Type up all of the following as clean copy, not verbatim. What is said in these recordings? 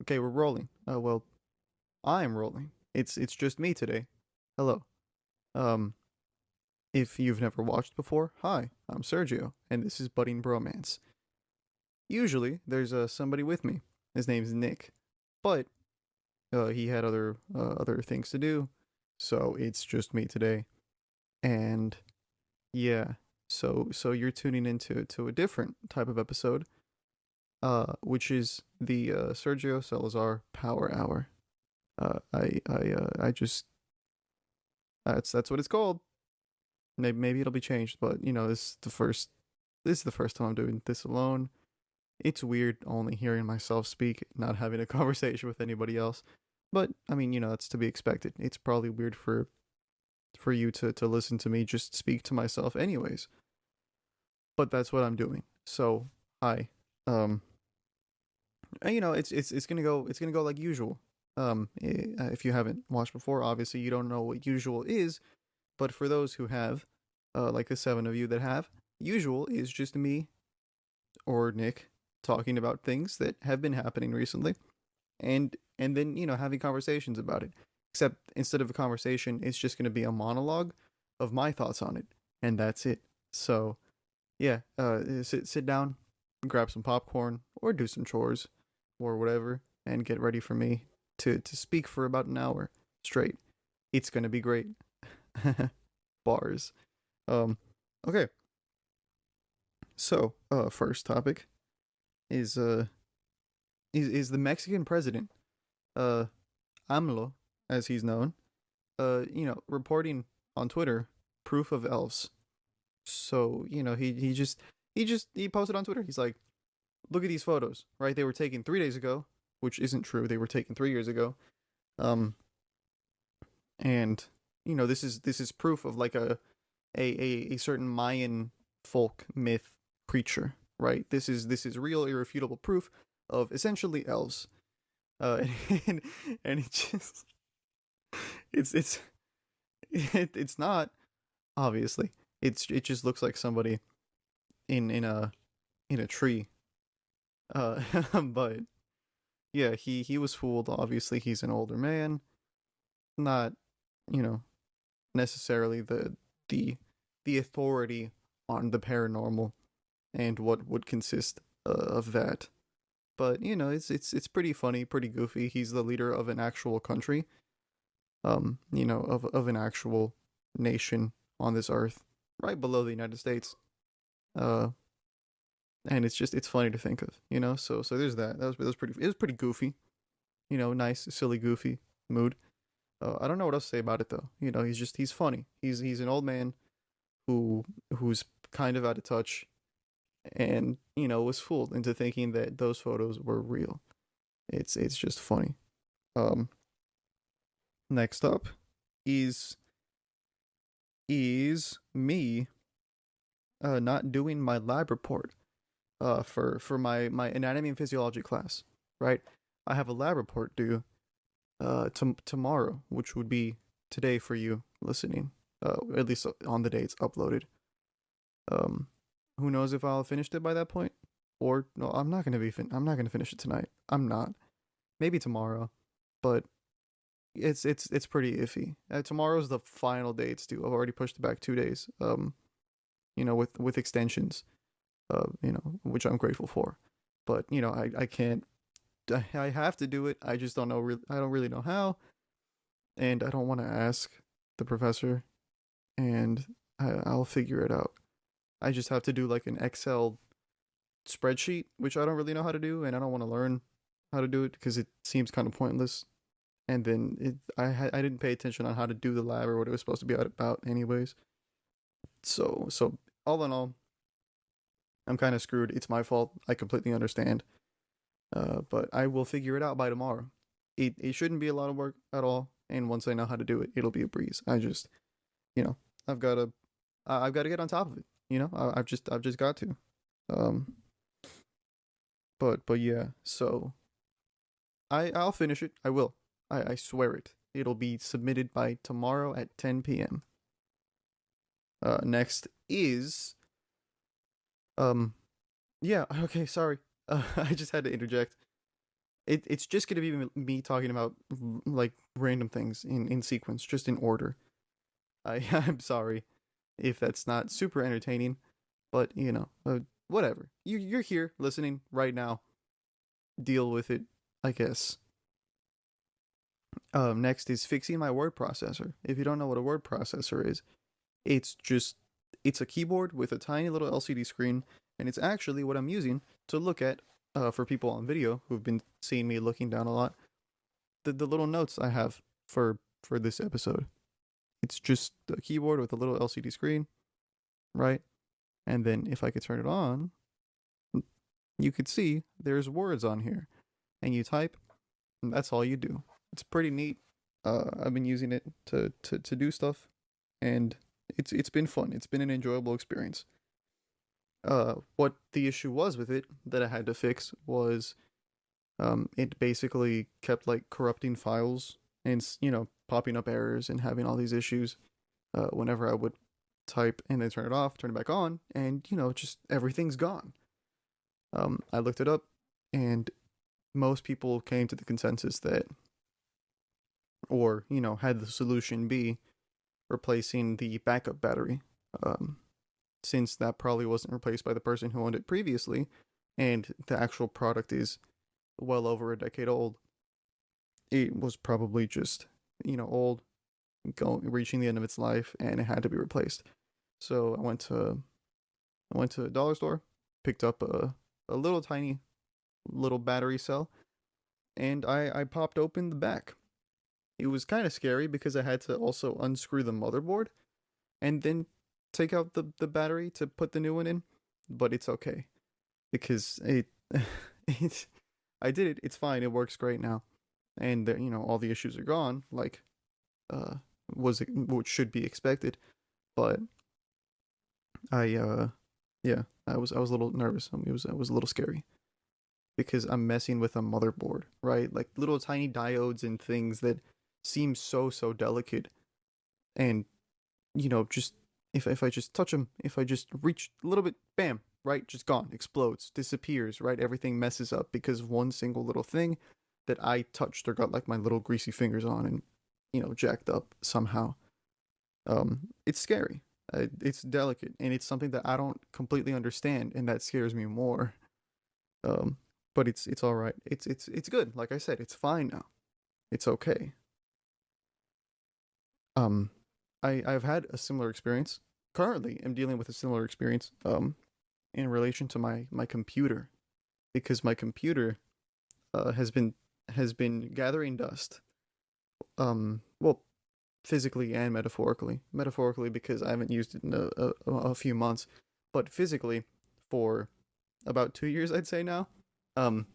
Okay, we're rolling. Well, I'm rolling. It's just me today. Hello. Um, if you've never watched before, hi, I'm Sergio, and this is Budding Bromance. Usually, there's somebody with me. His name's Nick, but he had other things to do, so it's just me today. And yeah, so you're tuning into a different type of episode, which is the Sergio Salazar Power Hour. I just that's what it's called. Maybe it'll be changed, but this is the first time I'm doing this alone. It's weird only hearing myself speak, not having a conversation with anybody else. But I mean, that's to be expected. It's probably weird for you to listen to me just speak to myself anyways. But that's what I'm doing. So, hi. Um and, it's gonna go like usual. If you haven't watched before, obviously you don't know what usual is, but for those who have, like the seven of you that have, usual is just me or Nick talking about things that have been happening recently, and then having conversations about it. Except instead of a conversation, it's just going to be a monologue of my thoughts on it, and that's it. So yeah, sit down, grab some popcorn, or do some chores, or whatever, and get ready for me to speak for about an hour straight. It's gonna be great. Bars. Um, okay. So, first topic is is the Mexican president, uh, AMLO, as he's known, reporting on Twitter proof of elves. So, he posted on Twitter. He's like, look at these photos, right? They were taken 3 days ago, which isn't true. They were taken 3 years ago. Um, and this is proof of like a certain Mayan folk myth creature, right? This is real, irrefutable proof of essentially elves. And, and it just it's it's not obviously. It just looks like somebody in a tree. But yeah, he was fooled. Obviously, he's an older man, not you know necessarily the the authority on the paranormal and what would consist of that. But it's pretty funny, pretty goofy. He's the leader of an actual country, of an actual nation on this earth, right below the United States. Uh, and it's funny to think of, So there's that. It was pretty goofy, nice, silly, goofy mood. I don't know what else to say about it though. He's funny. He's an old man who's kind of out of touch and was fooled into thinking that those photos were real. It's just funny. Um, Next up is is me not doing my lab report for my anatomy and physiology class. Right, I have a lab report due tomorrow, which would be today for you listening. At least on the day it's uploaded. Um, who knows if I'll have finished it by that point? Or no, I'm not gonna I'm not gonna finish it tonight. I'm not. Maybe tomorrow, but it's pretty iffy. Tomorrow's the final day it's due. I've already pushed it back 2 days. With extensions. Which I'm grateful for. But I can't. I have to do it. I just don't know. I don't really know how, and I don't want to ask the professor, and I'll figure it out. I just have to do like an Excel spreadsheet, which I don't really know how to do, and I don't want to learn how to do it because it seems kind of pointless. And then I didn't pay attention on how to do the lab or what it was supposed to be about, anyways. So all in all, I'm kind of screwed. It's my fault. I completely understand. But I will figure it out by tomorrow. It shouldn't be a lot of work at all, and once I know how to do it, it'll be a breeze. I just you know I've got to I've got to get on top of it. I've just got to. Um, but yeah. So I'll finish it. I will. I swear it. It'll be submitted by tomorrow at 10 p.m. Next is um yeah, okay, sorry. I just had to interject. it's just gonna be me talking about like random things in sequence, just in order. I'm sorry if that's not super entertaining, but whatever. You're here listening right now. Deal with it, I guess. Next is fixing my word processor. If you don't know what a word processor is, it's just it's a keyboard with a tiny little LCD screen, and it's actually what I'm using to look at for people on video who've been seeing me looking down a lot. The little notes I have for this episode. It's just a keyboard with a little LCD screen, right? And then if I could turn it on, you could see there's words on here, and you type, and that's all you do. It's pretty neat. I've been using it to do stuff, and it's been fun. It's been an enjoyable experience. What the issue was with it that I had to fix was it basically kept like corrupting files and popping up errors and having all these issues whenever I would type and then turn it off, turn it back on, and just everything's gone. I looked it up, and most people came to the consensus that, or had the solution be replacing the backup battery, since that probably wasn't replaced by the person who owned it previously, and the actual product is well over a decade old. It was probably just old, reaching the end of its life, and it had to be replaced. So I went to a dollar store, picked up a little tiny little battery cell, and I popped open the back. It was kind of scary because I had to also unscrew the motherboard and then take out the battery to put the new one in, but it's okay because it I did it. It's fine. It works great now, and all the issues are gone. Like uh was it what should be expected, but I yeah, I was a little nervous. It was a little scary because I'm messing with a motherboard, right? Like little tiny diodes and things that seem so delicate, and just if I just touch them, if I just reach a little bit, bam, right, just gone, explodes, disappears, right? Everything messes up because of one single little thing that I touched or got like my little greasy fingers on and jacked up somehow. It's scary. It's delicate, and it's something that I don't completely understand, and that scares me more. Um, but it's all right. It's good. Like I said, it's fine now. It's okay. Um, I've had a similar experience. Currently, I'm dealing with a similar experience. In relation to my computer, because my computer has been gathering dust. Well, physically and metaphorically. Metaphorically because I haven't used it in a few months, but physically for about 2 years, I'd say now. Um,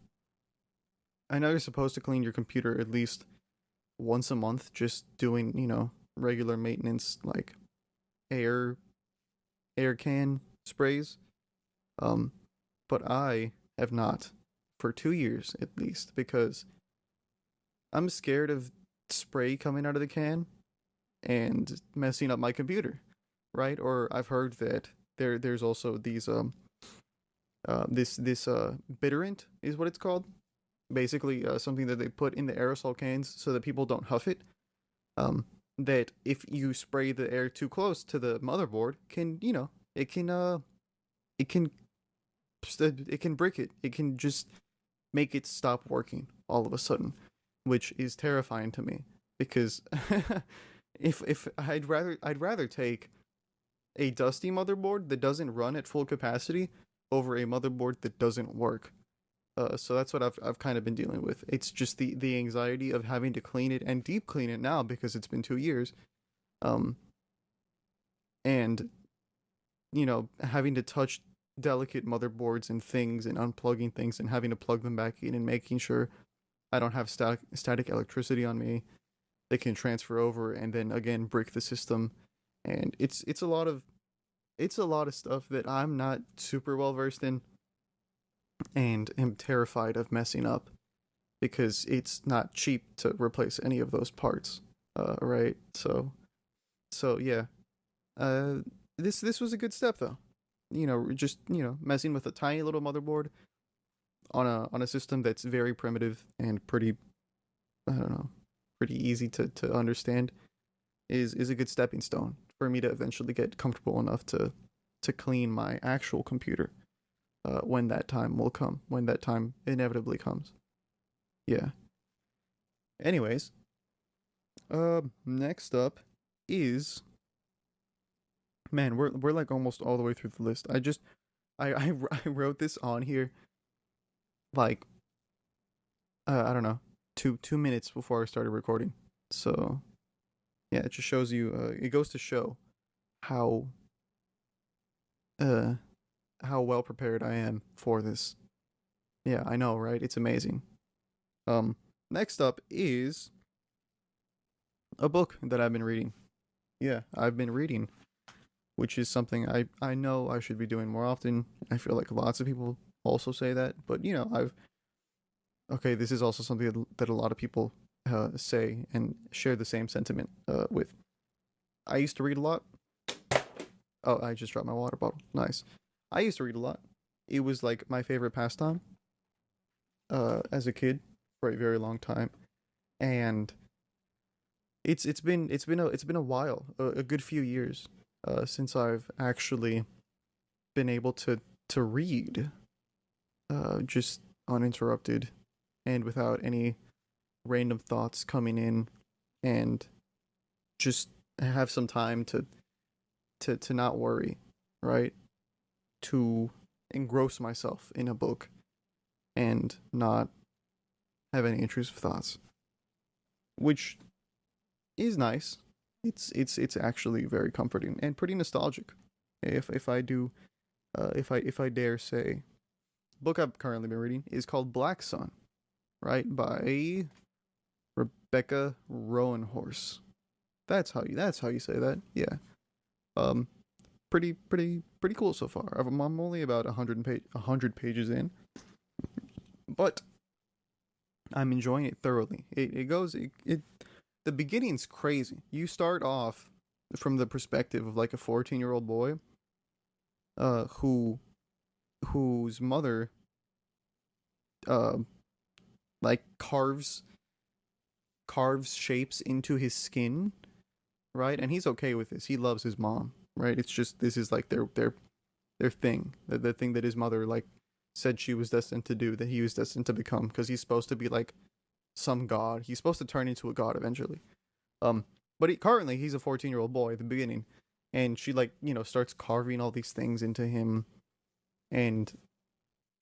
I know you're supposed to clean your computer at least once a month, just doing regular maintenance like air air can sprays. Um, but I have not for 2 years at least because I'm scared of spray coming out of the can and messing up my computer, right? Or I've heard that there's also these this bitterant is what it's called. Basically, something that they put in the aerosol cans so that people don't huff it. Um, that if you spray the air too close to the motherboard, can it can it can it can brick it. It can just make it stop working all of a sudden, which is terrifying to me because if I'd rather take a dusty motherboard that doesn't run at full capacity over a motherboard that doesn't work. So that's what I've kind of been dealing with. It's just the anxiety of having to clean it and deep clean it now because it's been 2 years. Um, and having to touch delicate motherboards and things and unplugging things and having to plug them back in and making sure I don't have static electricity on me that can transfer over and then again break the system. And it's a lot of stuff that I'm not super well versed in and am terrified of messing up because it's not cheap to replace any of those parts. Right? So yeah. Uh this was a good step though. Just messing with a tiny little motherboard on a system that's very primitive and pretty, I don't know, pretty easy to understand, is a good stepping stone for me to eventually get comfortable enough to clean my actual computer, when that time will come, when that time inevitably comes. Yeah. Anyways, next up is, man, we're like almost all the way through the list. I wrote this on here like, I don't know, 2 minutes before I started recording. So yeah, it just shows you. It goes to show how uh how well prepared I am for this. Yeah, I know, right? It's amazing. Um, Next up is a book that I've been reading. Yeah, I've been reading, which is something I know I should be doing more often. I feel like lots of people also say that, but I've okay. This is also something that a lot of people say and share the same sentiment with. I used to read a lot. Oh, I just dropped my water bottle. Nice. I used to read a lot. It was like my favorite pastime as a kid for a very long time, and it's been a while, a good few years, since I've actually been able to read, just uninterrupted and without any random thoughts coming in, and just have some time to not worry, right? To engross myself in a book and not have any intrusive thoughts, which is nice. It's actually very comforting and pretty nostalgic. If I do, if I dare say, book I've currently been reading is called Black Sun, right, by Rebecca Roanhorse. That's how you say that. Yeah. Um, pretty cool so far. I'm only about 100 pages in, but I'm enjoying it thoroughly. It goes it the beginning's crazy. You start off from the perspective of like a 14-year-old boy, who whose mother uh like carves shapes into his skin, right? And he's okay with this. He loves his mom, right? It's just this is like their thing, the thing that his mother like said she was destined to do, that he was destined to become, because he's supposed to be like some god. He's supposed to turn into a god eventually. Um, but currently he's a 14-year-old boy at the beginning, and she like starts carving all these things into him, and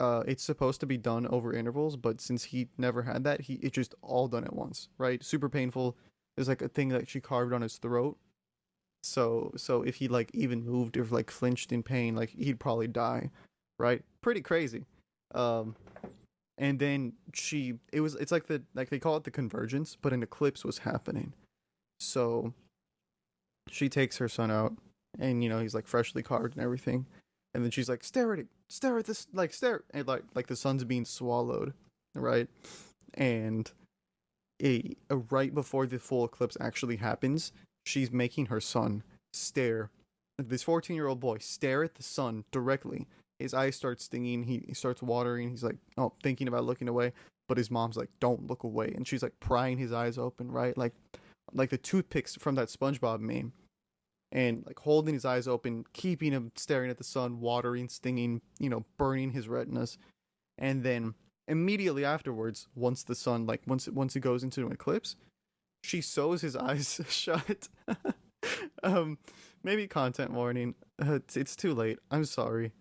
it's supposed to be done over intervals, but since he never had that, it just all done at once, right? Super painful. There's like a thing that she carved on his throat. So if he like even moved or like flinched in pain, like he'd probably die, right? Pretty crazy. Um, and then it's like they call it the convergence, but an eclipse was happening. So she takes her son out, and he's like freshly carved and everything, and then she's like, stare at this, like stare, and like the son's being swallowed, right? And right before the full eclipse actually happens, she's making her son stare, this 14-year-old boy stare at the sun directly. His eyes start stinging. He starts watering. He's like, oh, thinking about looking away, but his mom's like, don't look away, and she's like prying his eyes open, right? Like the toothpicks from that SpongeBob meme, and like holding his eyes open, keeping him staring at the sun, watering, stinging, burning his retinas. And then immediately afterwards, once the sun, like once it goes into an eclipse, she sews his eyes shut. um, Maybe content warning. It's too late. I'm sorry.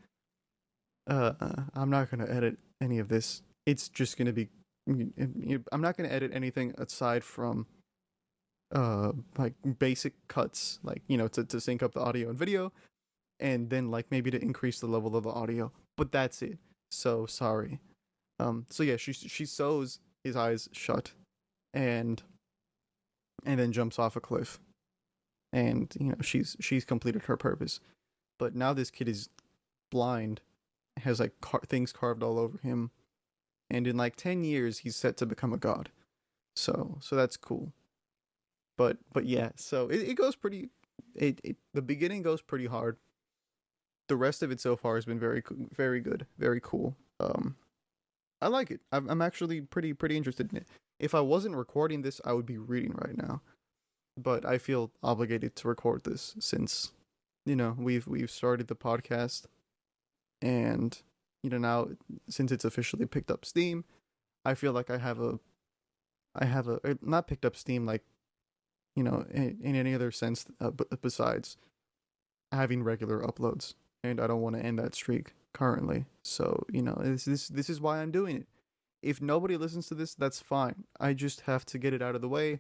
I'm not gonna edit any of this. It's just gonna be. I'm not gonna edit anything aside from like basic cuts, like to sync up the audio and video, and then like maybe to increase the level of the audio, but that's it. So sorry. So yeah, she sews his eyes shut, and then jumps off a cliff, and she's completed her purpose. But now this kid is blind, has like things carved all over him, and in like 10 years he's set to become a god. So that's cool. But yeah, so it goes pretty. The beginning goes pretty hard. The rest of it so far has been very good, very cool. I like it. I'm actually pretty interested in it. If I wasn't recording this, I would be reading right now. But I feel obligated to record this since we've started the podcast, and now since it's officially picked up steam, I feel like I have a not picked up steam like in any other sense besides having regular uploads, and I don't want to end that streak currently. So this is why I'm doing it. If nobody listens to this, that's fine. I just have to get it out of the way.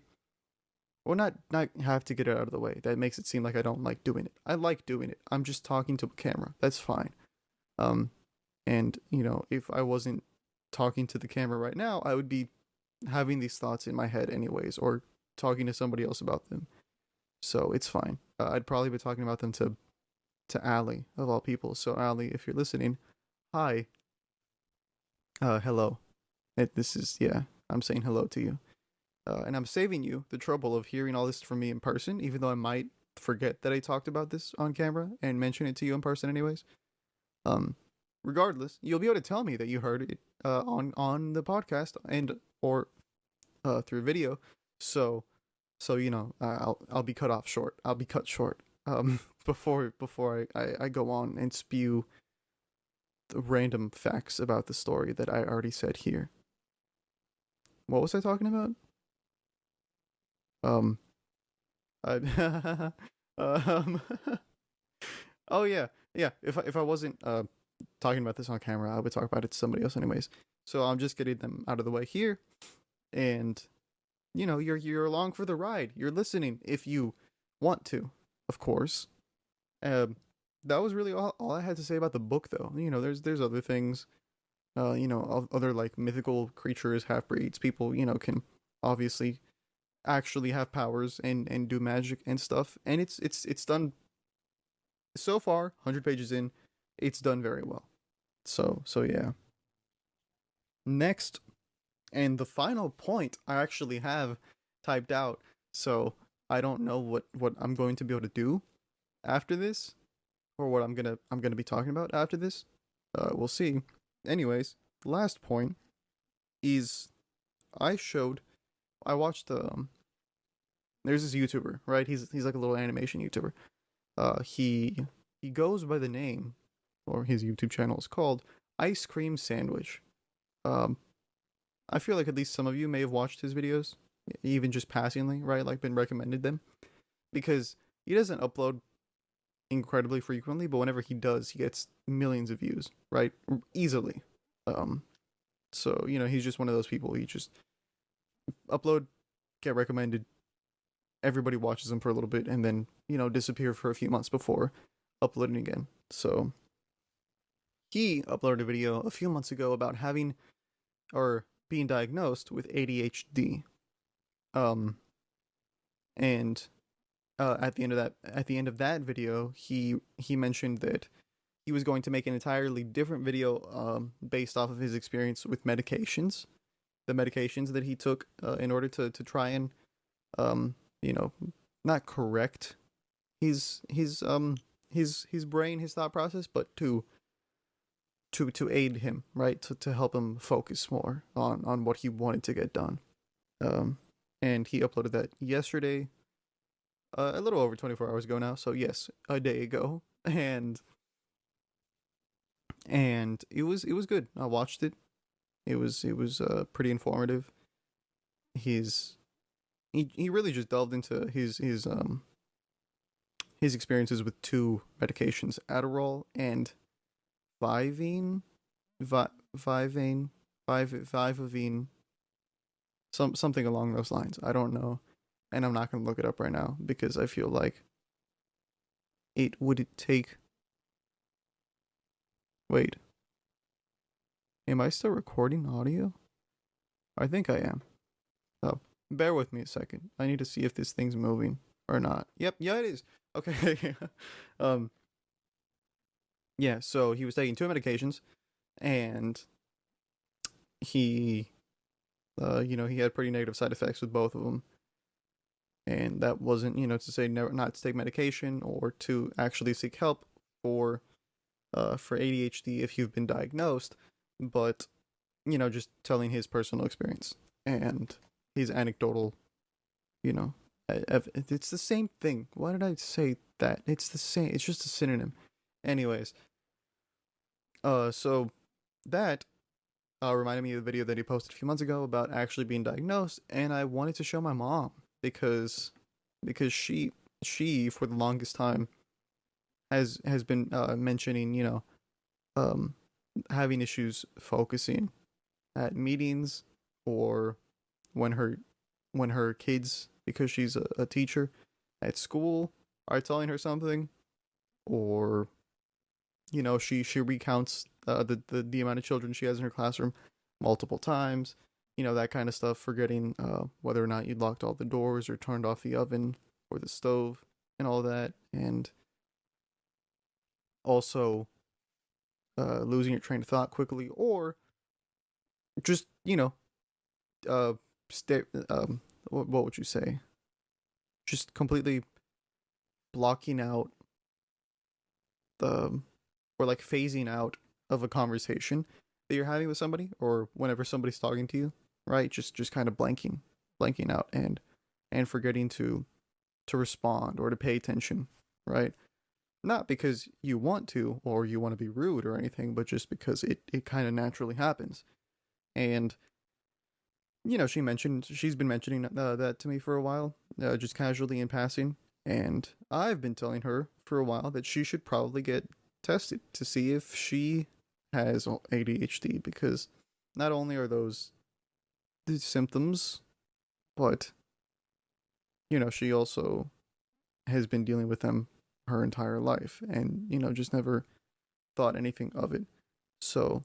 Or not have to get it out of the way. That makes it seem like I don't like doing it. I like doing it. I'm just talking to a camera. That's fine. Um, and if I wasn't talking to the camera right now, I would be having these thoughts in my head anyways, or talking to somebody else about them. So it's fine. I'd probably be talking about them to Allie of all people. So Allie, if you're listening, hi. Hello. This is yeah. I'm saying hello to you. And I'm saving you the trouble of hearing all this from me in person, even though I might forget that I talked about this on camera and mention it to you in person, anyways. Um, Regardless, you'll be able to tell me that you heard it on the podcast and or through video. So I'll be cut off short. I'll be cut short. Before I go on and spew the random facts about the story that I already said here. What was I talking about? Um, I, um, oh yeah, yeah. If I wasn't talking about this on camera, I would talk about it to somebody else anyways. So I'm just getting them out of the way here, and you're along for the ride. You're listening if you want to, of course. Um, that was really all I had to say about the book, though. There's other things. Other like mythical creatures, half breeds, people. Can obviously actually have powers and do magic and stuff, and it's done so far. 100 pages in, it's done very well. So yeah. Next, and the final point I actually have typed out, so I don't know what I'm going to be able to do after this, or what I'm gonna be talking about after this. We'll see. Anyways, the last point is I showed I watched there's this YouTuber, right? He's like a little animation YouTuber. He goes by the name, or his YouTube channel is called Ice Cream Sandwich. Um, I feel like at least some of you may have watched his videos, even just passingly, right? Like been recommended them, because he doesn't upload incredibly frequently, but whenever he does, he gets millions of views, right? Easily. Um, so he's just one of those people. He just upload, get recommended, everybody watches him for a little bit, and then disappear for a few months before uploading again. So he uploaded a video a few months ago about having or being diagnosed with ADHD. Um, and at the end of that video, he mentioned that he was going to make an entirely different video based off of his experience with medications, the medications that he took in order to try and um, you know not correct his brain, his thought process, but to aid him, right, to help him focus more on what he wanted to get done. Um, and he uploaded that yesterday, a little over 24 hours ago now. So yes, a day ago, and it was good. I watched it. It was pretty informative. He's he really just delved into his experiences with two medications, Adderall and Vivine, Vivane, Vivavine, something along those lines. I don't know, and I'm not gonna look it up right now because I feel like it would take. Wait, am I still recording audio? I think I am. Oh, bear with me a second. I need to see if this thing's moving or not. Yep, yeah, it is. Okay. um, yeah. So he was taking two medications, and he, he had pretty negative side effects with both of them. And that wasn't, to say never not to take medication or to actually seek help for ADHD if you've been diagnosed, but just telling his personal experience and his anecdotal, you know, it's the same thing. Why did I say that? It's the same. It's just a synonym. Anyways, so that reminded me of the video that he posted a few months ago about actually being diagnosed, and I wanted to show my mom because she for the longest time has been mentioning, um, having issues focusing at meetings, or when her kids, because she's a teacher at school, are telling her something, or she recounts the amount of children she has in her classroom multiple times, that kind of stuff, forgetting whether or not you locked all the doors or turned off the oven or the stove and all that, and also losing your train of thought quickly, or just uh what would you say, just completely blocking out the or like phasing out of a conversation that you're having with somebody, or whenever somebody's talking to you, right? Just kind of blanking out, and forgetting to respond or to pay attention, right? Not because you want to or you want to be rude or anything, but just because it kind of naturally happens. And she's been mentioning that to me for a while, just casually in passing. And I've been telling her for a while that she should probably get tested to see if she has ADHD, because not only are those the symptoms, but she also has been dealing with them her entire life, and just never thought anything of it. So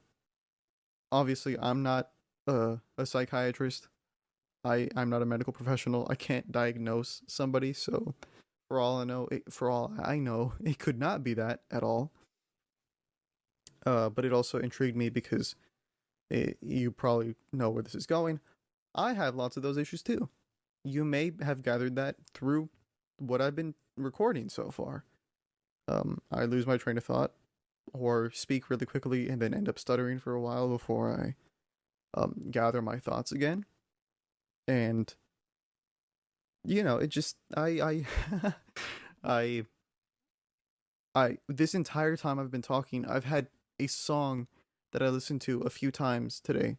obviously, I'm not a psychiatrist. I'm not a medical professional. I can't diagnose somebody. So for all I know, it could not be that at all. But it also intrigued me because you probably know where this is going. I have lots of those issues too. You may have gathered that through what I've been recording so far. I lose my train of thought or speak really quickly and then end up stuttering for a while before I gather my thoughts again. And it just I this entire time I've been talking, I've had a song that I listened to a few times today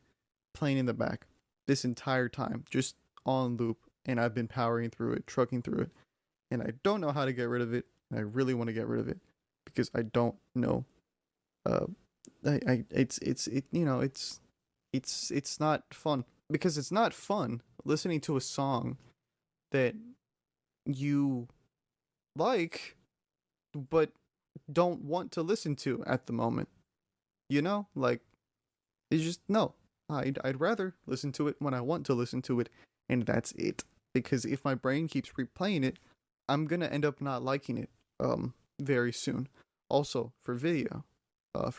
playing in the back this entire time, just on loop, and I've been powering through it, trucking through it, and I don't know how to get rid of it, and I really want to get rid of it because I don't know. Uh, it's not fun, because it's not fun listening to a song that you like but don't want to listen to at the moment. Like, it's just no. I'd rather listen to it when I want to listen to it, and that's it. Because if my brain keeps replaying it, I'm gonna end up not liking it very soon. Also, for video, uh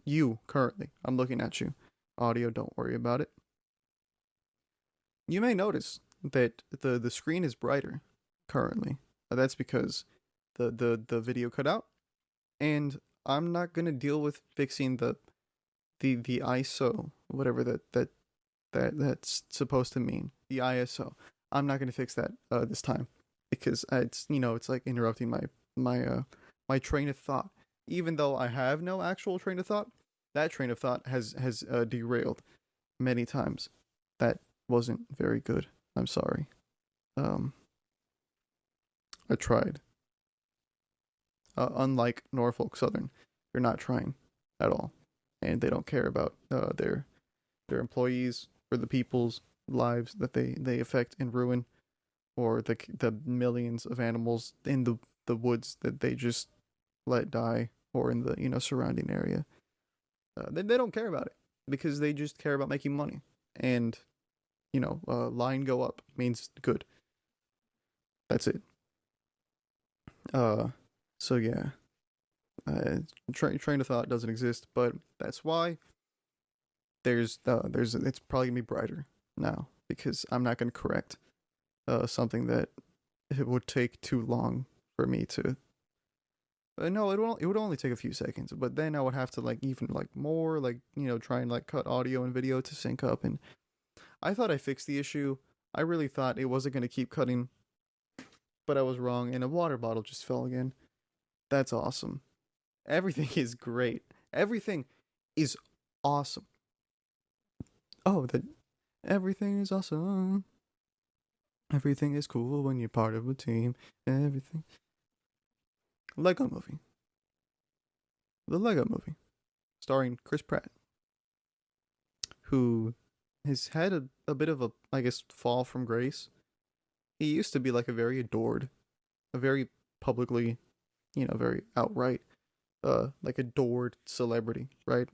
you currently, I'm looking at you. Audio, don't worry about it. You may notice that the screen is brighter currently. That's because the video cut out, and I'm not gonna deal with fixing the ISO, whatever that's supposed to mean. The ISO. I'm not gonna fix that this time, because it's like interrupting my train of thought. Even though I have no actual train of thought, that train of thought has derailed many times. That wasn't very good. I'm sorry. Um, I tried. Unlike Norfolk Southern, they're not trying at all, and they don't care about their employees or the people's lives that they affect and ruin, or the millions of animals in the woods that they just let die, or in the surrounding area. They don't care about it because they just care about making money, and line go up means good. That's it. Uh, so yeah, train of thought doesn't exist, but that's why there's it's probably gonna be brighter now, because I'm not gonna correct something that it would take too long for me No, it would only take a few seconds, but then I would have to like even like more like try and like cut audio and video to sync up. And I thought I fixed the issue. I really thought it wasn't gonna keep cutting, but I was wrong, and a water bottle just fell again. That's awesome. Everything is great. Everything is awesome. Oh, that everything is awesome. Everything is cool when you're part of a team. Everything. Lego movie. The Lego movie, starring Chris Pratt, who has had a bit of a, I guess, fall from grace. He used to be like a very adored, a very publicly, very outright, like adored celebrity, right?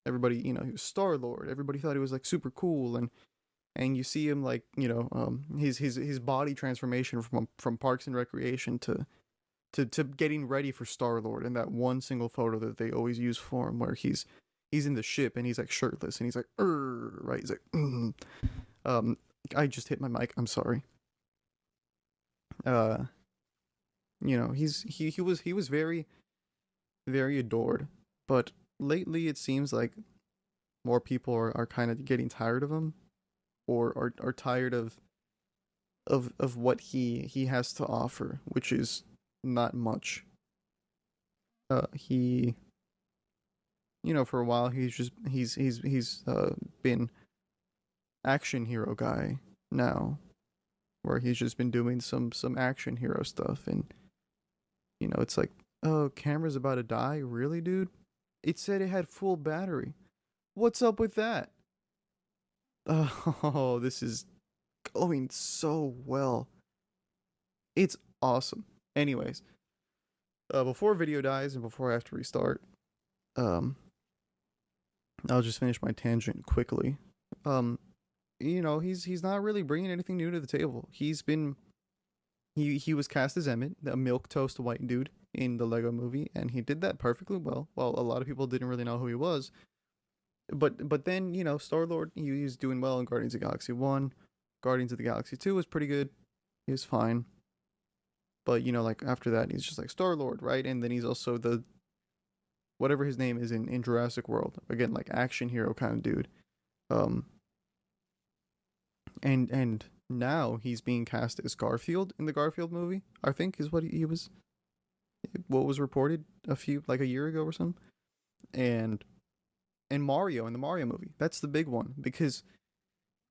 Everybody, he was Star Lord. Everybody thought he was like super cool, and you see him like, his body transformation from Parks and Recreation to getting ready for Star Lord, and that one single photo that they always use for him, where he's in the ship and he's like shirtless and he's like, right? He's like, um, I just hit my mic. I'm sorry. Uh, he was very very adored, but lately it seems like more people are kind of getting tired of him, or are tired of what he has to offer, which is not much. He for a while he's been action hero guy now, where he's just been doing some action hero stuff, and it's like, oh, camera's about to die, really, dude? It said it had full battery. What's up with that? Oh, this is going so well. It's awesome. Anyways, before video dies and before I have to restart, um, I'll just finish my tangent quickly. Um, he's not really bringing anything new to the table. He was cast as Emmett, a milk toast white dude in the Lego movie, and he did that perfectly well. Well, a lot of people didn't really know who he was, but then Star Lord, he was doing well in Guardians of the Galaxy 1. Guardians of the Galaxy 2 was pretty good. He was fine, but like after that, he's just like Star Lord, right? And then he's also the whatever his name is in Jurassic World, again, like action hero kind of dude. Um, and now he's being cast as Garfield in the Garfield movie. I think is what was reported like a year ago or something. And Mario in the Mario movie. That's the big one, because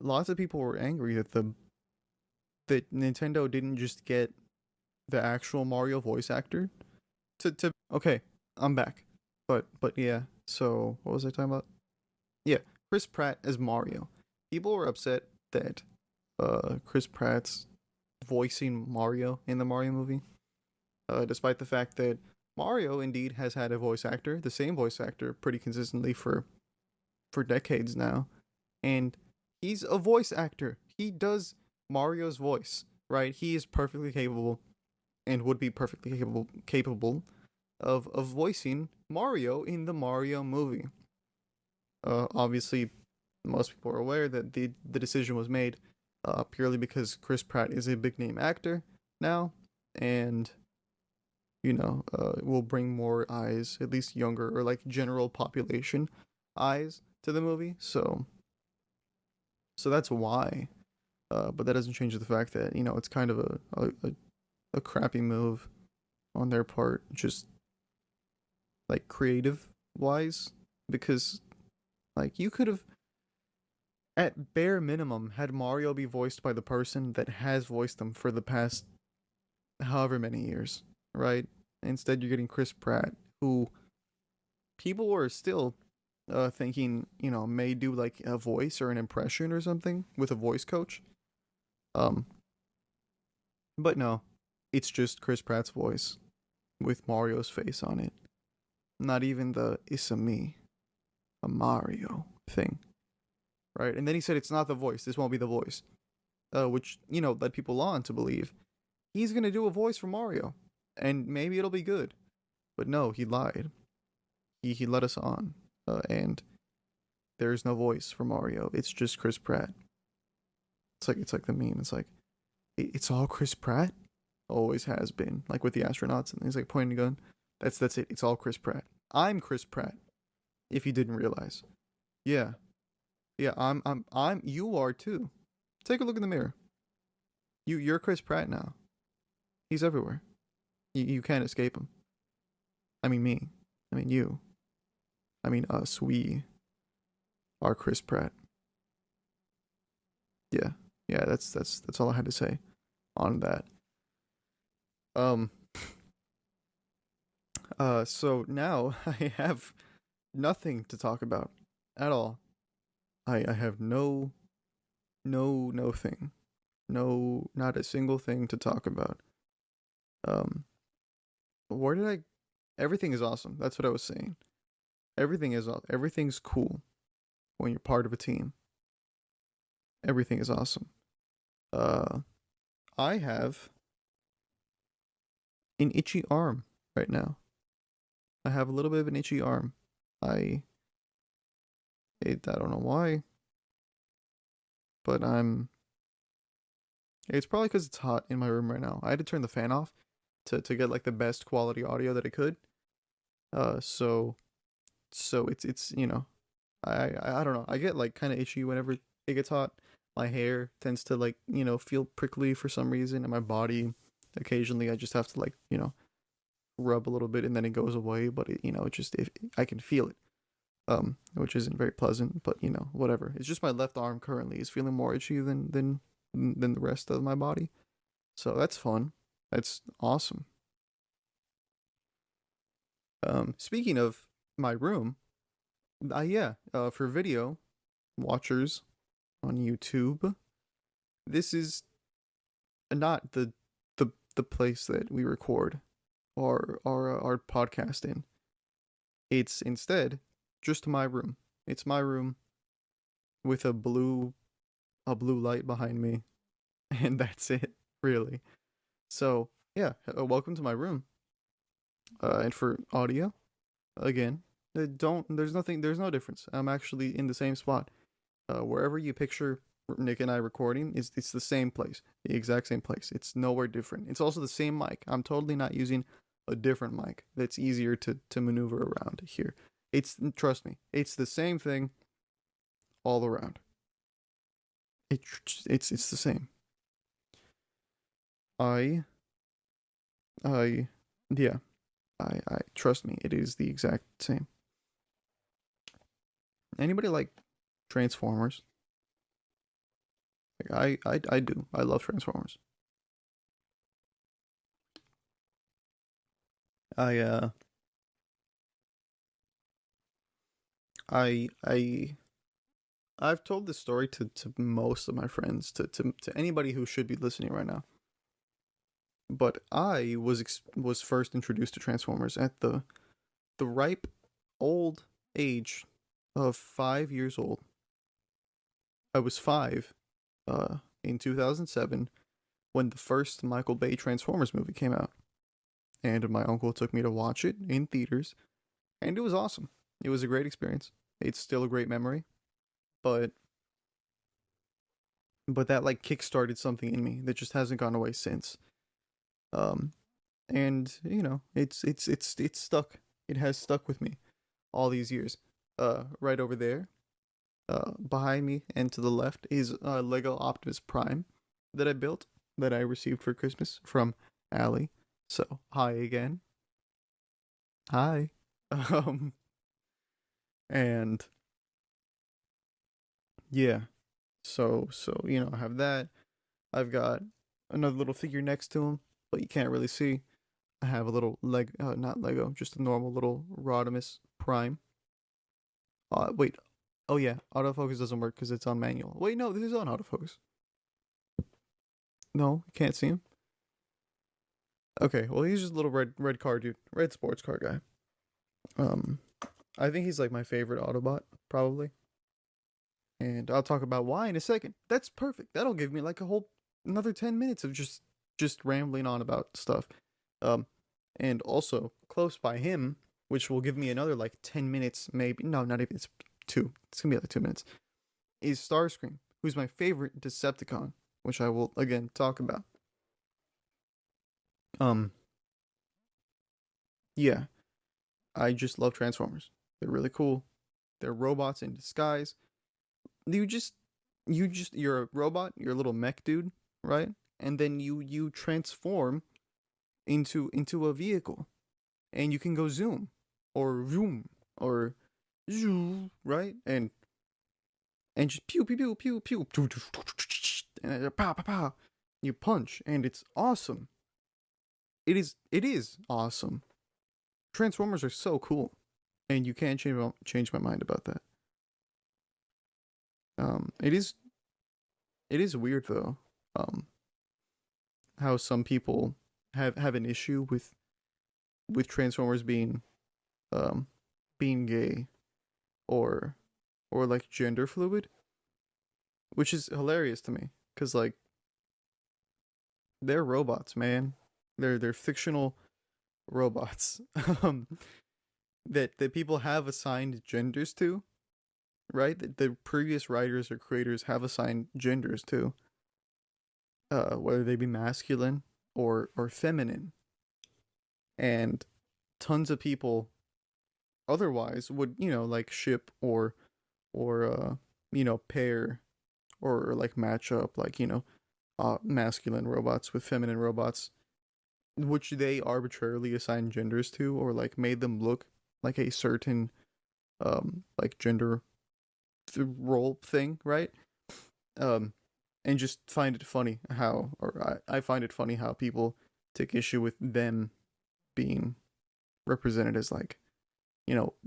lots of people were angry that Nintendo didn't just get the actual Mario voice actor to okay, I'm back. But yeah, so what was I talking about? Yeah, Chris Pratt as Mario. People were upset that Chris Pratt's voicing Mario in the Mario movie, despite the fact that Mario indeed has had a voice actor, the same voice actor, pretty consistently for decades now, and he's a voice actor. He does Mario's voice, right? He is perfectly capable, and would be perfectly capable of voicing Mario in the Mario movie. Obviously, most people are aware that the decision was made purely because Chris Pratt is a big name actor now, and will bring more eyes, at least younger or like general population eyes to the movie. So that's why. But that doesn't change the fact that it's kind of a crappy move on their part, just like creative wise, because like you could have at bare minimum had Mario be voiced by the person that has voiced them for the past however many years, right? Instead, you're getting Chris Pratt, who people were still thinking, may do like a voice or an impression or something with a voice coach. Um, but no, it's just Chris Pratt's voice with Mario's face on it. Not even the "it's a Mario" thing, right? And then he said it's not the voice. This won't be the voice, which led people on to believe he's gonna do a voice for Mario, and maybe it'll be good. But no, he lied. He led us on, and there is no voice for Mario. It's just Chris Pratt. It's like the meme. It's like it's all Chris Pratt. Always has been, like with the astronauts, and he's like pointing a gun. That's it. It's all Chris Pratt. I'm Chris Pratt. If you didn't realize. Yeah. Yeah, I'm you are too. Take a look in the mirror. You're Chris Pratt now. He's everywhere. You can't escape him. I mean me. I mean you. I mean us. We are Chris Pratt. Yeah. Yeah, that's all I had to say on that. Um so now I have nothing to talk about at all. I have no thing. No, not a single thing to talk about. Um where did I everything is awesome. That's what I was saying. Everything's cool when you're part of a team. Everything is awesome. Uh I have an itchy arm right now. I have a little bit of an itchy arm. I I don't know why, but it's probably cuz it's hot in my room right now. I had to turn the fan off to get like the best quality audio that I could. So it's I don't know. I get like kind of itchy whenever it gets hot. My hair tends to like, feel prickly for some reason, and my body occasionally I just have to like, rub a little bit and then it goes away, but it just if I can feel it. Which isn't very pleasant, but whatever. It's just my left arm currently is feeling more itchy than the rest of my body. So that's fun. That's awesome. Speaking of my room, yeah, for video watchers on YouTube, this is not the place that we record our podcast in. It's instead just my room. It's my room with a blue light behind me, and that's it, really. So yeah, welcome to my room. And for audio, again, don't there's no difference. I'm actually in the same spot. Wherever you picture Nick and I recording, it's the same place, the exact same place. It's nowhere different. It's also the same mic. I'm totally not using a different mic that's easier to maneuver around here. It's trust me, it's the same thing all around. It, it's the same. I I yeah. I trust me, it is the exact same. Anybody like Transformers? Like I do. I love Transformers. I I I've told this story to most of my friends, to anybody who should be listening right now. But I was first introduced to Transformers at the ripe old age of 5 years old. I was five, in 2007 when the first Michael Bay Transformers movie came out, and my uncle took me to watch it in theaters, and it was awesome. It was a great experience. It's still a great memory, but that like kickstarted something in me that just hasn't gone away since. Um, and it's stuck. It has stuck with me all these years. Right over there, behind me and to the left is Lego Optimus Prime that I built that I received for Christmas from Allie. So hi again. Hi. Um, and yeah. So I have that. I've got another little figure next to him, but you can't really see. I have a little not Lego, just a normal little Rodimus Prime. Wait. Oh yeah, autofocus doesn't work because it's on manual. Wait, no, this is on autofocus. No, you can't see him. Okay, well he's just a little red car dude, red sports car guy. Um, I think he's like my favorite Autobot probably, and I'll talk about why in a second. That's perfect. That'll give me like a whole another 10 minutes of just rambling on about stuff. Um, and also close by him, which will give me another like 10 minutes, maybe. No, not even. It's two. It's gonna be like 2 minutes. Is Starscream, who's my favorite Decepticon, which I will again talk about. Um, yeah. I just love Transformers. They're really cool. They're robots in disguise. You just you're a robot, you're a little mech dude, right? And then you transform into a vehicle, and you can go zoom or zoom or zoo, right? And just pew pew pew pew pew, and pow pow pow. You punch, and it's awesome. It is awesome. Transformers are so cool, and you can't change my mind about that. It is weird though. Um, how some people have an issue with Transformers um being gay or like gender fluid, which is hilarious to me because like they're robots, man. They're fictional robots um that people have assigned genders to, right? The previous writers or creators have assigned genders to, whether they be masculine or feminine, and tons of people otherwise would like ship or pair or like match up like masculine robots with feminine robots, which they arbitrarily assigned genders to or like made them look like a certain like gender role thing, right? um and just find it funny how, or I find it funny how people take issue with them being represented as like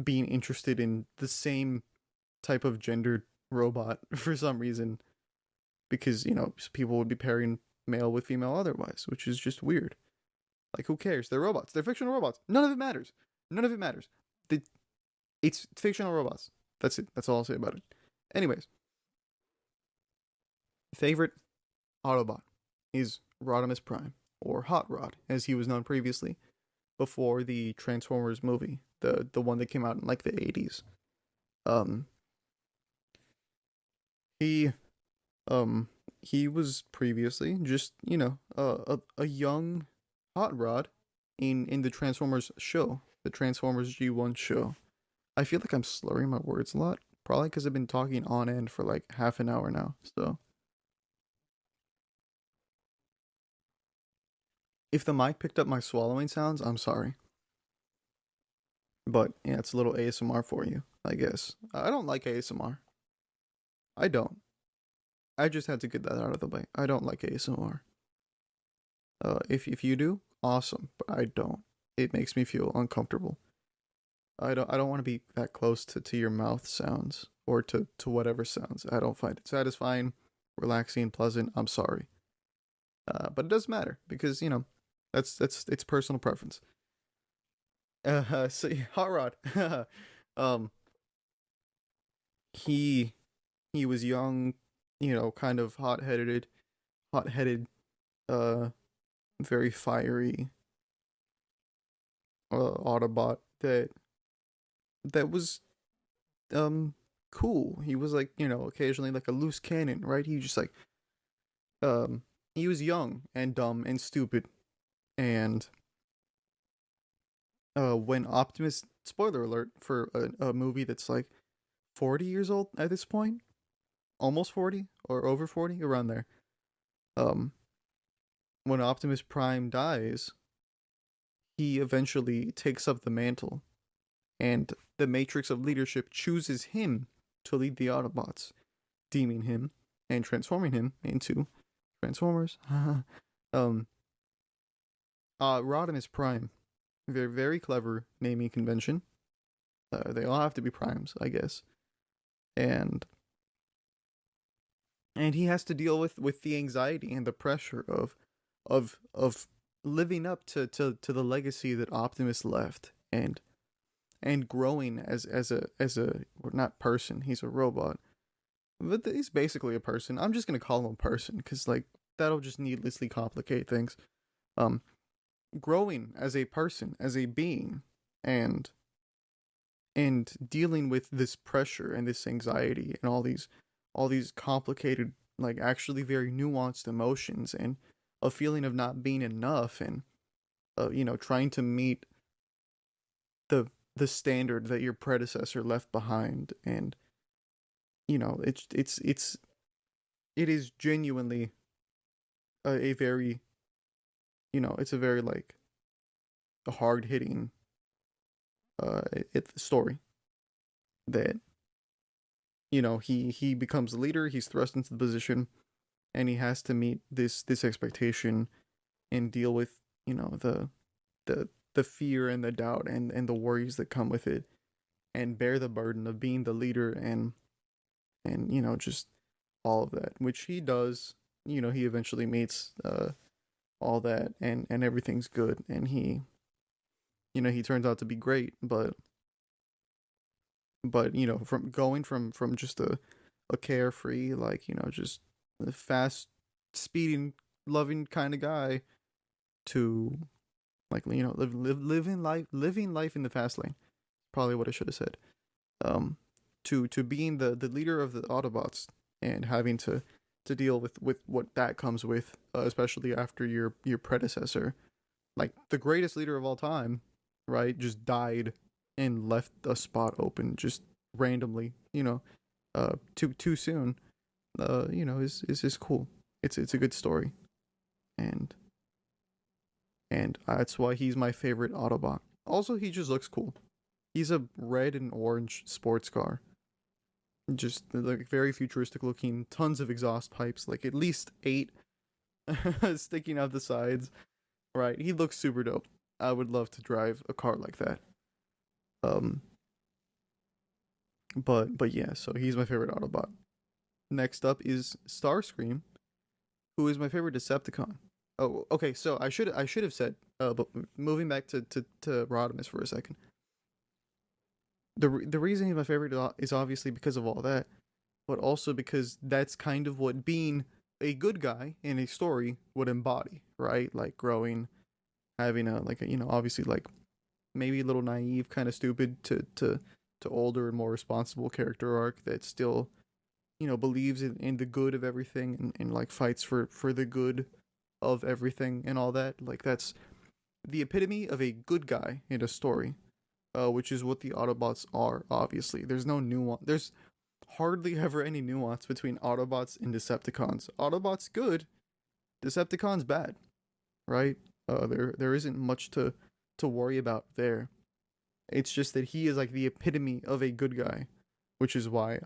being interested in the same type of gendered robot for some reason, because people would be pairing male with female otherwise, which is just weird. Like, who cares? They're robots. They're fictional robots. None of it matters. None of it matters. The, it's fictional robots. That's it. That's all I'll say about it. Anyways, favorite Autobot is Rodimus Prime, or Hot Rod, as he was known previously, before the Transformers movie, the one that came out in like the 80s. Um, he um he was previously just a young Hot Rod in the Transformers show, the Transformers G1 show. I feel like I'm slurring my words a lot, probably because I've been talking on end for like half an hour now. So if the mic picked up my swallowing sounds, I'm sorry. But yeah, it's a little ASMR for you, I guess. I don't like ASMR. I don't. I just had to get that out of the way. I don't like ASMR. If you do, awesome, but I don't. It makes me feel uncomfortable. I don't want to be that close to your mouth sounds or to whatever sounds. I don't find it satisfying, relaxing, pleasant. I'm sorry. But it doesn't matter because that's it's personal preference. So Hot Rod, um, he he was young, kind of hot headed, uh, very fiery, Autobot that was cool. He was like occasionally like a loose cannon, right? He just like he was young and dumb and stupid, and when Optimus, spoiler alert for a movie that's like 40 years old at this point, almost 40 or over 40, around there. Um, when Optimus Prime dies, he eventually takes up the mantle, and the Matrix of Leadership chooses him to lead the Autobots, deeming him and transforming him into Transformers. um, Rodimus Prime, very very clever naming convention. They all have to be primes, I guess, and he has to deal with the anxiety and the pressure of living up to the legacy that Optimus left, and growing as a well, not person, he's a robot, but he's basically a person. I'm just gonna call him a person because like that'll just needlessly complicate things. Um, growing as a person, as a being, and dealing with this pressure and this anxiety and all these complicated, like actually very nuanced emotions, and a feeling of not being enough, and trying to meet the the standard that your predecessor left behind, and it is genuinely a very, it's a very like a hard hitting story that he becomes the leader, he's thrust into the position, and he has to meet this expectation and deal with the the fear and the doubt and the worries that come with it, and bear the burden of being the leader, and just all of that, which he does. He eventually meets all that, and everything's good, and he turns out to be great. But from going from just a carefree, like just a fast speeding loving kind of guy, to like living life in the fast lane, probably what I should have said, um to being the leader of the Autobots, and having to deal with what that comes with, especially after your predecessor, like the greatest leader of all time, right, just died and left a spot open just randomly, too soon. Is just cool. It's a good story, and that's why he's my favorite Autobot. Also, he just looks cool. He's a red and orange sports car, just like very futuristic looking, tons of exhaust pipes, like at least 8 sticking out the sides. Right, he looks super dope. I would love to drive a car like that. Um, but yeah, so he's my favorite Autobot. Next up is Starscream, who is my favorite Decepticon. Oh, okay. So I should have said. But moving back to Rodimus for a second. The reason he's my favorite is obviously because of all that, but also because that's kind of what being a good guy in a story would embody, right? Like growing, having a like a, obviously like maybe a little naive, kind of stupid to older and more responsible character arc that still believes in the good of everything, and like fights for the good of everything and all that. Like that's the epitome of a good guy in a story, which is what the Autobots are. Obviously, there's no nuance. There's hardly ever any nuance between Autobots and Decepticons. Autobots good, Decepticons bad, right? There isn't much to worry about there. It's just that he is like the epitome of a good guy, which is why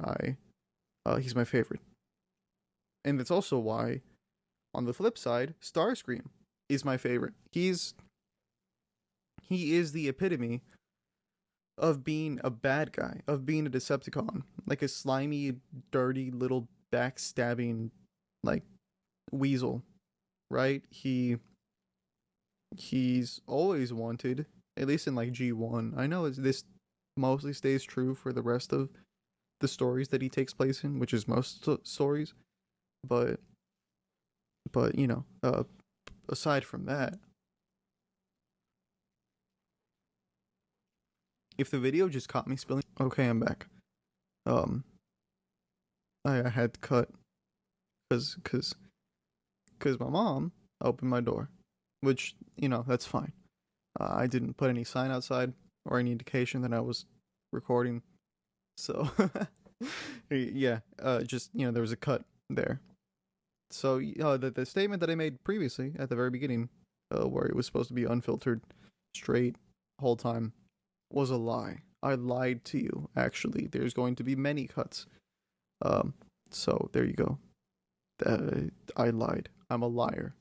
he's my favorite. And that's also why, on the flip side, Starscream is my favorite. He is the epitome of being a bad guy, of being a Decepticon, like a slimy, dirty little backstabbing, like weasel, right? He's always wanted, at least in like G1. I know this mostly stays true for the rest of the stories that he takes place in, which is most stories, but but aside from that, if the video just caught me spilling, okay, I'm back. Um, I had to cut because my mom opened my door, which that's fine. I didn't put any sign outside or any indication that I was recording, so yeah, just there was a cut there. So the statement that I made previously at the very beginning, where it was supposed to be unfiltered, straight, whole time, was a lie. I lied to you. Actually, there's going to be many cuts. Um, so there you go. I lied. I'm a liar.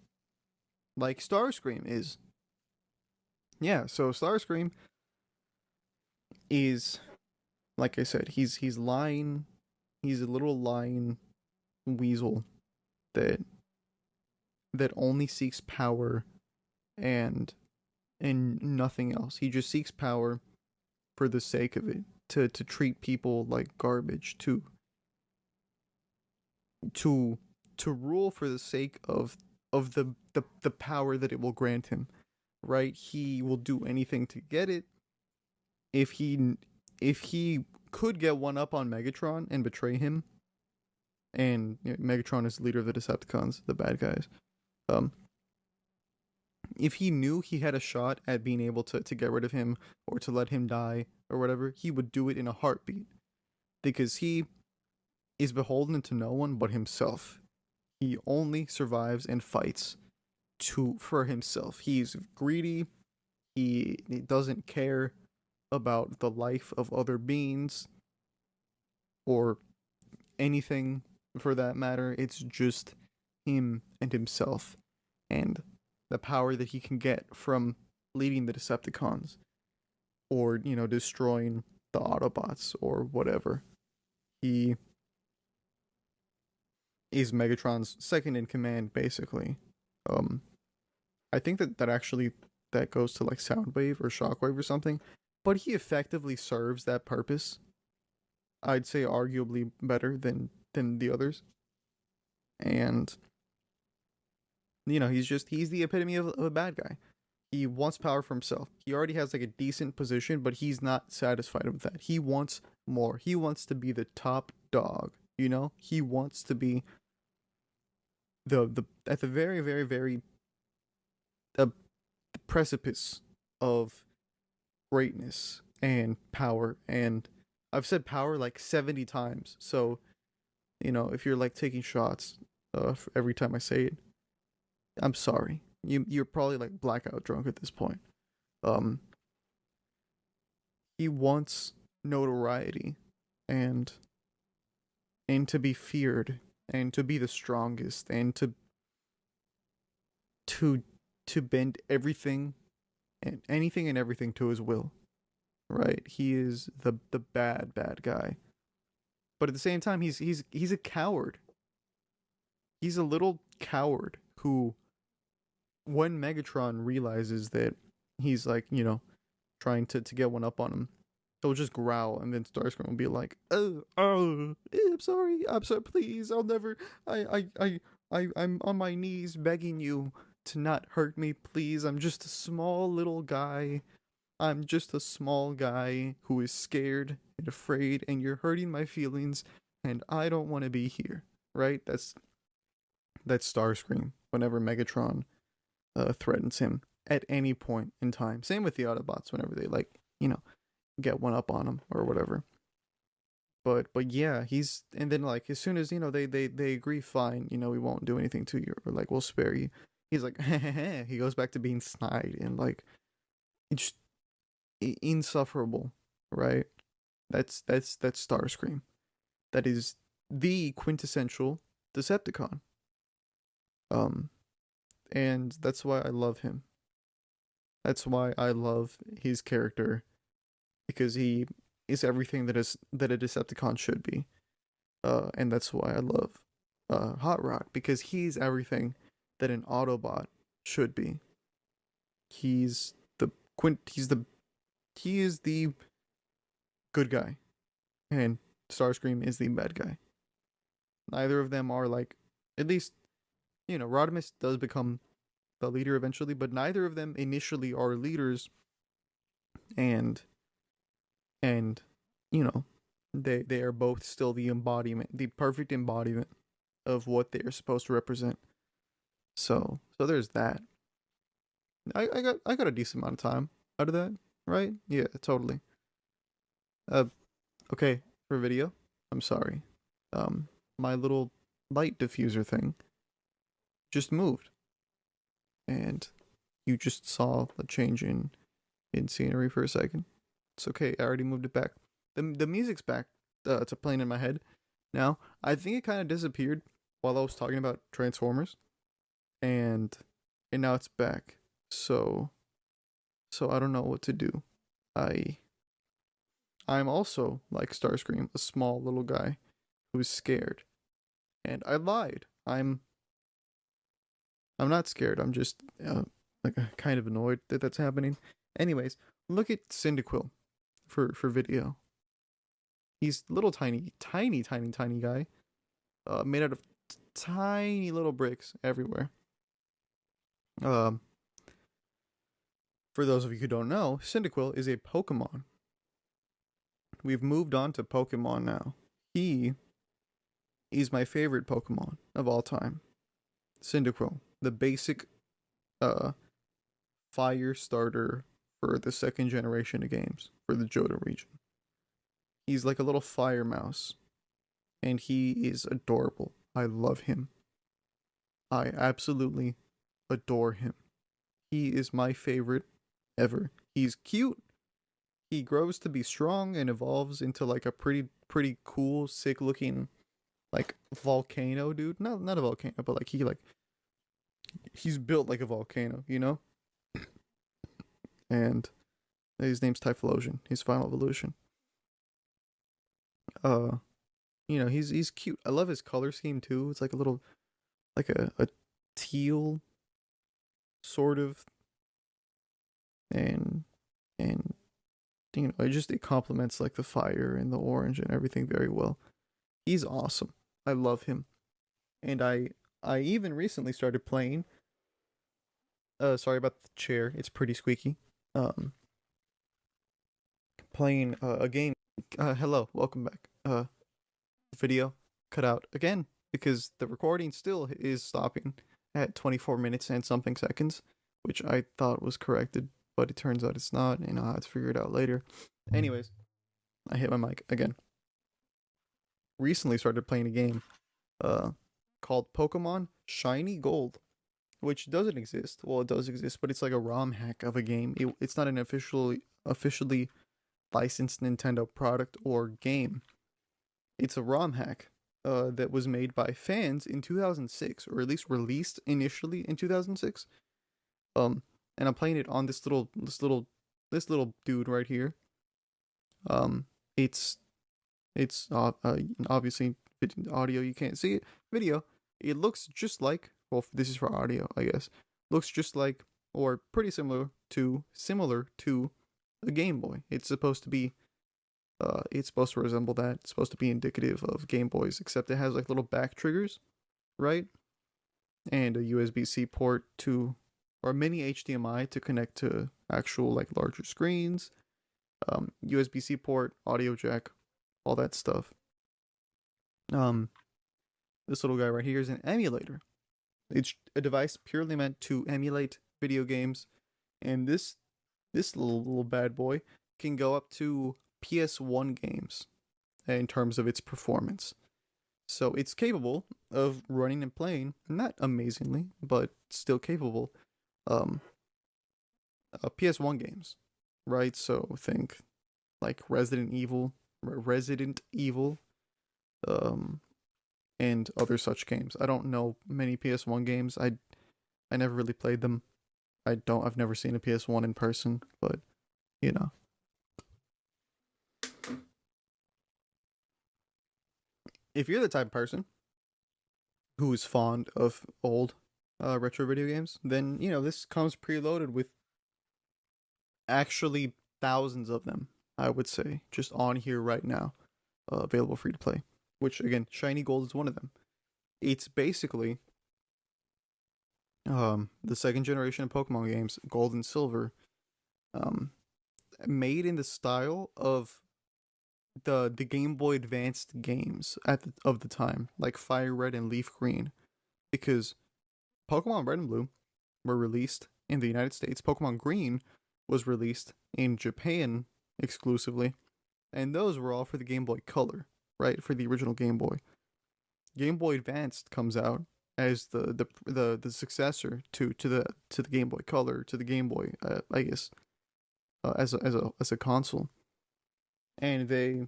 Like Starscream is. Yeah. So Starscream is, like I said, he's lying. He's a little lying weasel that only seeks power and nothing else. He just seeks power for the sake of it, to treat people like garbage, to to rule for the sake of the power that it will grant him. Right? He will do anything to get it. If he could get one up on Megatron and betray him, and Megatron is the leader of the Decepticons, the bad guys. Um, if he knew he had a shot at being able to get rid of him, or to let him die, or whatever, he would do it in a heartbeat because he is beholden to no one but himself. He only survives and fights for himself. He's greedy. He doesn't care about the life of other beings or anything for that matter. It's just him and himself and the power that he can get from leading the Decepticons or, destroying the Autobots or whatever. He is Megatron's second in command, basically. Um, I think that actually that goes to like Soundwave or Shockwave or something, but he effectively serves that purpose. I'd say arguably better than the others, and he's the epitome of a bad guy. He wants power for himself. He already has like a decent position, but he's not satisfied with that. He wants more. He wants to be the top dog. He wants to be the at the very very very uh, precipice of greatness and power. And I've said power like 70 times. So, if you're like taking shots every time I say it, I'm sorry. You're probably like blackout drunk at this point. Um he wants notoriety and to be feared and to be the strongest and to to bend everything and anything and everything to his will. Right? He is the bad guy. But at the same time he's a coward. He's a little coward who when Megatron realizes that he's like, trying to get one up on him, he'll just growl and then Starscream will be like, I'm sorry, please, I'll never I'm on my knees begging you to not hurt me, please. I'm just a small little guy. I'm just a small guy who is scared and afraid, and you're hurting my feelings, and I don't want to be here. Right? That's Starscream whenever Megatron threatens him at any point in time. Same with the Autobots whenever they like, get one up on him or whatever. But yeah, he's and then like as soon as they agree, fine, we won't do anything to you or like we'll spare you. He's like, he goes back to being snide and like it's insufferable, right? That's Starscream. That is the quintessential Decepticon. Um, and that's why I love him. That's why I love his character because he is everything that a Decepticon should be. And that's why I love Hot Rod because he's everything that an Autobot should be. He's the quint. He is the good guy, and Starscream is the bad guy. Neither of them are like, at least Rodimus does become the leader eventually, but neither of them initially are leaders, and and they are both still the embodiment, the perfect embodiment of what they are supposed to represent. So there's that. I got a decent amount of time out of that, right? Yeah, totally. Uh, okay, for video, I'm sorry. My little light diffuser thing just moved, and you just saw a change in scenery for a second. It's okay. I already moved it back. The music's back to playing in my head now. I think it kind of disappeared while I was talking about Transformers, and now it's back. So I don't know what to do. I I'm also like Starscream, a small little guy who's scared, and I lied. I'm not scared. I'm just like kind of annoyed that that's happening. Anyways, look at Cyndaquil for video. He's little tiny guy, made out of tiny little bricks everywhere. Um, for those of you who don't know, Cyndaquil is a Pokemon. We've moved on to Pokemon now. He is my favorite Pokemon of all time. Cyndaquil, the basic fire starter for the second generation of games for the Johto region. He's like a little fire mouse, and he is adorable. I love him. I absolutely adore him. He is my favorite ever. He's cute. He grows to be strong and evolves into like a pretty cool, sick looking like volcano dude. Not a volcano, but he's built like a volcano, you know? And his name's Typhlosion. His final evolution. Uh he's cute. I love his color scheme too. It's like a little like a teal sort of, and and it complements like the fire and the orange and everything very well. He's awesome. I love him. And I even recently started playing, sorry about the chair. It's pretty squeaky. Um Playing a game. Hello, welcome back. Video cut out again because the recording still is stopping at 24 minutes and something seconds, which I thought was corrected, but it turns out it's not, and I'll have to figure it out later. Anyways, I hit my mic again. Recently started playing a game uh called Pokemon Shiny Gold, which doesn't exist. Well, it does exist, but it's like a ROM hack of a game. It's not an officially licensed Nintendo product or game. It's a ROM hack that was made by fans in 2006, or at least released initially in 2006. Um, and I'm playing it on this little dude right here. Um, it's obviously audio, you can't see it. Video, it looks just like, well, this is for audio, I guess. Looks just like, or pretty similar to a Game Boy. It's supposed to resemble that. It's supposed to be indicative of Game Boys, except it has like little back triggers, right? And a USB-C port to, or a mini HDMI to connect to actual like larger screens. USB-C port, audio jack, all that stuff. Um, this little guy right here is an emulator. It's a device purely meant to emulate video games, and this little bad boy can go up to PS1 games in terms of its performance. So it's capable of running and playing, not amazingly, but still capable. Um, PS1 games, right? So think like Resident Evil, um, and other such games. I don't know many PS1 games. I never really played them. I've never seen a PS1 in person, but you know. If you're the type of person who is fond of old retro video games, then this comes preloaded with actually thousands of them. I would say just on here right now, available for you to play. Which again, Shiny Gold is one of them. It's basically the second generation of Pokemon games, Gold and Silver, um, made in the style of the Game Boy Advanced games of the time, like Fire Red and Leaf Green, because Pokemon Red and Blue were released in the United States. Pokemon Green was released in Japan exclusively, and those were all for the Game Boy Color, right? For the original Game Boy. Game Boy Advanced comes out as the successor to the Game Boy Color, to the Game Boy, I guess, as a console, and they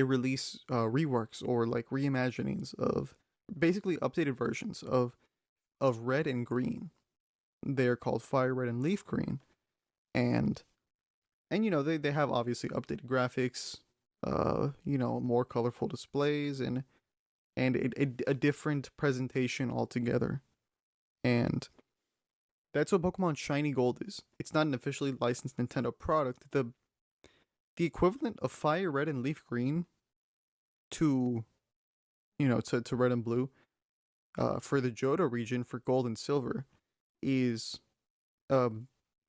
release reworks or like reimaginings of basically updated versions of Red and Green. They're called Fire Red and Leaf Green, and they have obviously updated graphics, more colorful displays, and a different presentation altogether. And that's what Pokemon Shiny Gold is. It's not an officially licensed Nintendo product. The equivalent of Fire Red and Leaf Green to to Red and Blue, for the Johto region for Gold and Silver, is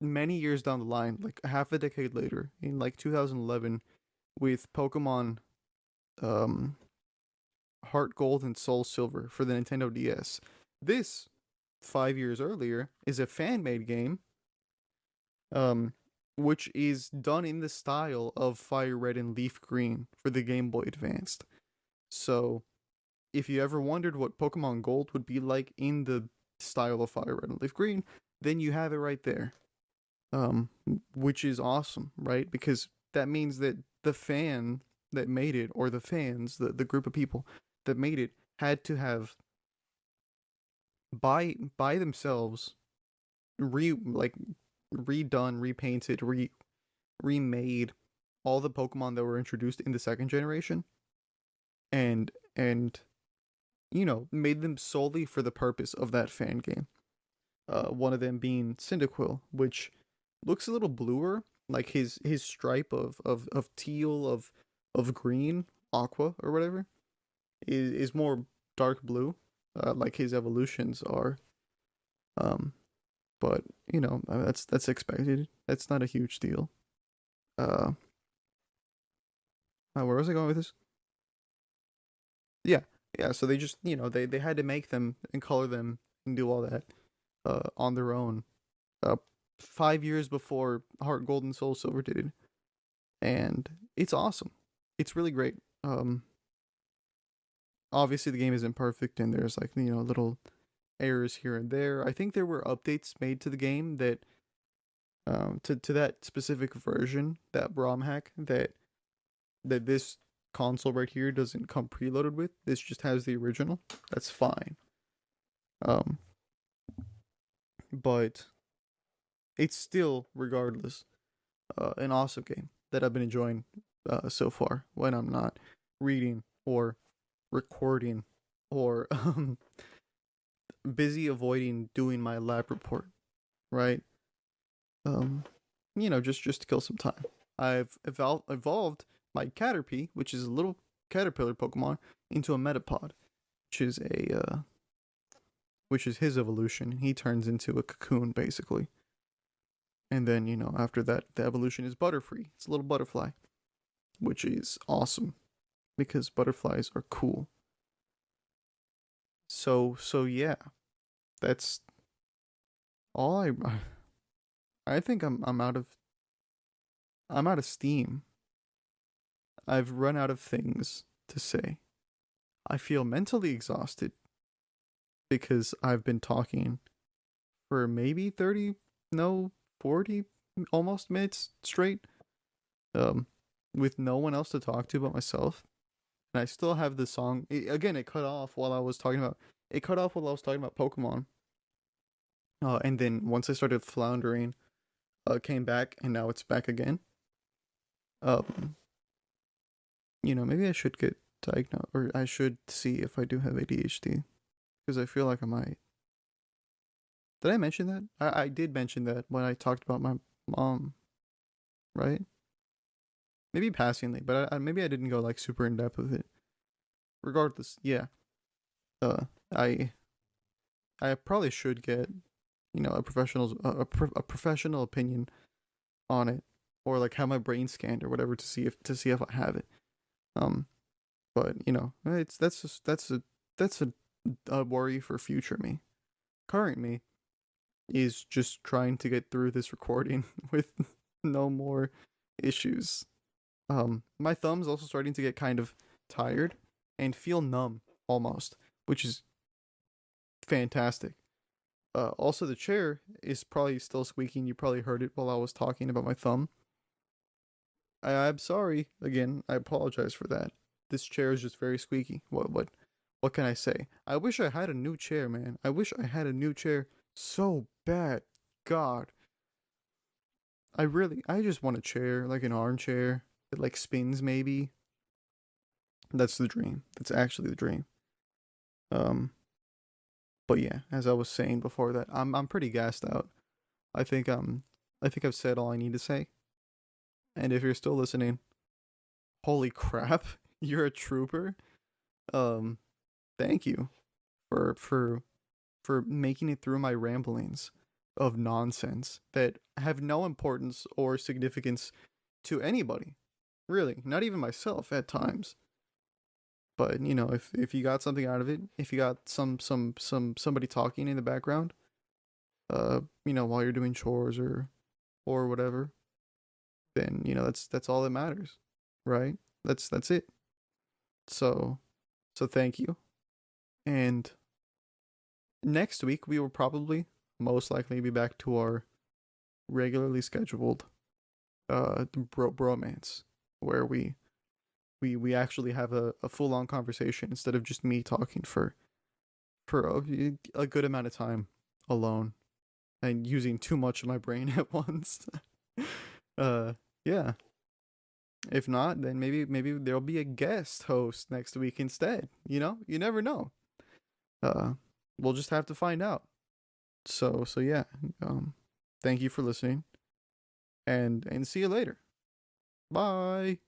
many years down the line, like half a decade later, in like 2011, with Pokemon um Heart Gold and Soul Silver for the Nintendo DS. This 5 years earlier is a fan made game um, which is done in the style of Fire Red and Leaf Green for the Game Boy Advanced. So if you ever wondered what Pokemon Gold would be like in the style of Fire Red and Leaf Green, then you have it right there. Um, which is awesome, right? Because that means that the fan that made it, or the fans, the group of people that made it, had to have by themselves like redone, repainted, remade all the Pokemon that were introduced in the second generation, and made them solely for the purpose of that fan game. One of them being Cyndaquil, which looks a little bluer, like his stripe of teal, of green, aqua or whatever, is more dark blue, like his evolutions are. Um, but that's expected. That's not a huge deal. Uh, where was I going with this? Yeah, yeah. So they just they had to make them and color them and do all that on their own. Uh, 5 years before Heart Gold and Soul Silver did, and it's awesome. It's really great. Obviously the game isn't perfect, and there's like little errors here and there. I think there were updates made to the game that to that specific version, that Brom hack that this console right here doesn't come preloaded with. This just has the original. That's fine. Um, but it's still, regardless, an awesome game that I've been enjoying so far when I'm not reading or recording or busy avoiding doing my lab report, right? Um, just to kill some time. I've evolved my Caterpie, which is a little caterpillar Pokemon, into a Metapod, which is which is his evolution. He turns into a cocoon basically, and then after that, the evolution is Butterfree. It's a little butterfly, which is awesome because butterflies are cool. So yeah, that's all I think I'm out of steam. I've run out of things to say. I feel mentally exhausted because I've been talking for maybe 30, no, 40 almost minutes straight um with no one else to talk to but myself. And I still have the song. Again, it cut off while I was talking about Pokemon. And then once I started floundering, came back, and now it's back again. Um, maybe I should get diagnosed, or I should see if I do have ADHD, because I feel like I might. Did I mention that? I did mention that when I talked about my mom, right? Maybe passingly, but maybe I didn't go like super in depth with it. Regardless, yeah. Uh, I I probably should get a professional opinion on it, or like have my brain scanned or whatever to see if I have it. Um, but it's that's a worry for future me. Current me is just trying to get through this recording with no more issues. My thumb's also starting to get kind of tired and feel numb almost, which is fantastic. Also, the chair is probably still squeaking. You probably heard it while I was talking about my thumb. I'm sorry again. I apologize for that. This chair is just very squeaky. What can I say? I wish I had a new chair, man. I wish I had a new chair so bad. God, I just want a chair, like an armchair that like spins maybe. That's the dream. That's actually the dream. Um, but yeah, as I was saying before that, I'm pretty gassed out. I think I think I've said all I need to say. And if you're still listening, holy crap, you're a trooper. Um, thank you for making it through my ramblings of nonsense that have no importance or significance to anybody. Really, not even myself at times. But if you got something out of it, if you got somebody talking in the background, while you're doing chores or or whatever, then that's all that matters, right? That's it. So thank you. And next week we will probably most likely be back to our regularly scheduled bromance, where we actually have a full on conversation instead of just me talking for a good amount of time alone and using too much of my brain at once. uh yeah. If not, then maybe there'll be a guest host next week instead. You never know. Uh we'll just have to find out. So yeah. Um Thank you for listening, and see you later. Bye.